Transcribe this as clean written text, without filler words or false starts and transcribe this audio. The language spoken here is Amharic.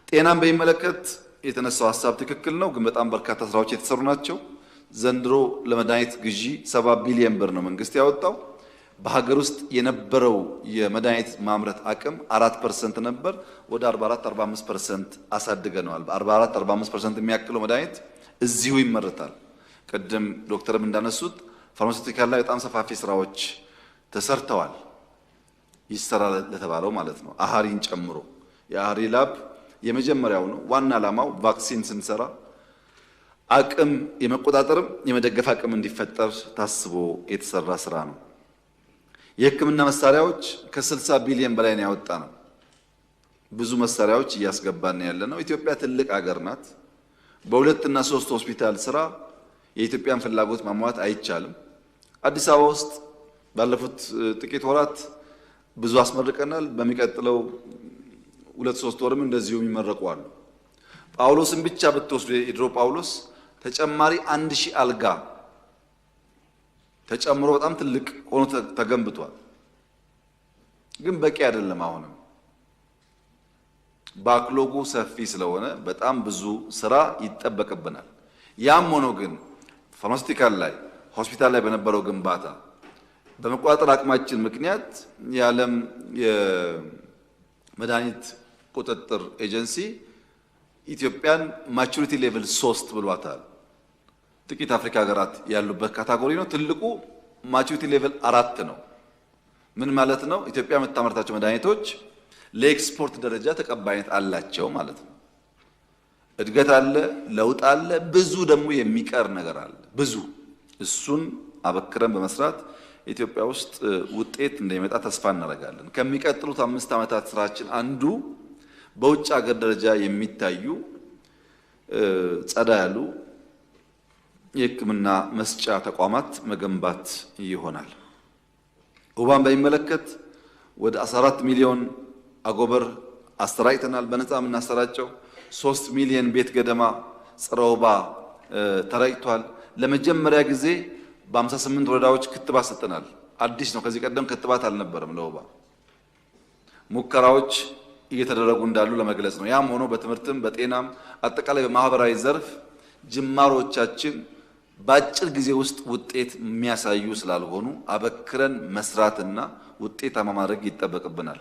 ጤናን በሚመለከት የተነሳው ሐሳብ ትክክል ነው፣ ግን በጣም በርካታ ስራዎች የተሰሩ ናቸው። ዘንድሮ ለመድኃኒት ግዢ 70 ቢሊዮን ብር ነው መንግስት ያወጣው። በሀገር ውስጥ የነበረው የመድኃኒት ማምረት አቅም 4% ነበር፣ ወደ 44-45% አሳድገነዋል። በ44-45% የሚያክለው መድኃኒት እዚሁ ይመረታል። ቅድም ዶክተርም እንዳነሱት ፋርማሲውቲካል ላይ በጣም ሰፋፊ ስራዎች ተሰርተዋል። ይሰራል ለተባለው ማለት ነው፣ አሃሪን ጨምሮ። የአሃሪ ላብ የመጀመሪያው ነው። ዋና ዓላማው ቫክሲን ስንሰራ አቅም የመቆጣጠርም የመደገፍ አቅም እንዲፈጠር ታስቦ የተሰራ ስራ ነው። የሕክምና መሳሪያዎች ከ60 ቢሊዮን በላይ ነው ያወጣ ነው። ብዙ መሳሪያዎች እያስገባን ያለ ነው። ኢትዮጵያ ትልቅ ሀገር ናት። በ2 እና 3 ሆስፒታል ስራ የኢትዮጵያን ፍላጎት ማሟላት አይቻልም። አዲስ አበባ ውስጥ ባለፉት ጥቂት ወራት ብዙ አስመርቀናል። በሚቀጥለው 2-3 ወርም እንደዚሁ ይመረቁ አሉ። ጳውሎስን ብቻ ብትወስዱ የድሮ ጳውሎስ ተጨማሪ 1000 አልጋ ተጨምሮ በጣም ትልቅ ሆኖ ተገንብቷል። ግን በቂ አይደለም። አሁንም ባክሎጉ ሰፊ ስለሆነ በጣም ብዙ ስራ ይጠበቅብናል። ያም ሆኖ ግን ፋርማሲውቲካል ላይ ሆስፒታል ላይ በነበረው ግንባታ በመቆጣጠር አቅማችን ምክንያት የዓለም የመድኃኒት ቁጥጥር ኤጀንሲ ኢትዮጵያን ማቹሪቲ ሌቭል 3 ብሏታል። ጥቂት አፍሪካ ሀገራት ያሉበት ካታጎሪ ነው። ትልቁ ማቹሪቲ ሌቭል 4 ነው። ምን ማለት ነው? ኢትዮጵያ የምታመርታቸው መድኃኒቶች ለኤክስፖርት ደረጃ ተቀባይነት አላቸው ማለት ነው። እድገት አለ፣ ለውጥ አለ፣ ብዙ ደግሞ የሚቀር ነገር አለ። ብዙ እሱን አበክረን በመስራት ኢትዮጵያ ውስጥ ውጤት እንደሚመጣ ተስፋ እናደርጋለን። ከሚቀጥሉት 5 ዓመታት ስራችን አንዱ በውጭ ሀገር ደረጃ የሚታዩ ጸዳ ያሉ የሕክምና መስጫ ተቋማት መገንባት ይሆናል። ወባን በሚመለከት ወደ 14 ሚሊዮን አጎበር አሰራጭተናል። በነፃ የምናሰራጨው 3 ሚሊዮን ቤት ገደማ ጸረ ወባ ተረጭቷል። ለመጀመሪያ ጊዜ በ58 ወረዳዎች ክትባት ሰጥተናል። አዲስ ነው። ከዚህ ቀደም ክትባት አልነበረም ለወባ። ሙከራዎች እየተደረጉ እንዳሉ ለመግለጽ ነው። ያም ሆኖ በትምህርትም በጤናም አጠቃላይ በማህበራዊ ዘርፍ ጅማሮቻችን በአጭር ጊዜ ውስጥ ውጤት የሚያሳዩ ስላልሆኑ አበክረን መስራትና ውጤታማ ማድረግ ይጠበቅብናል።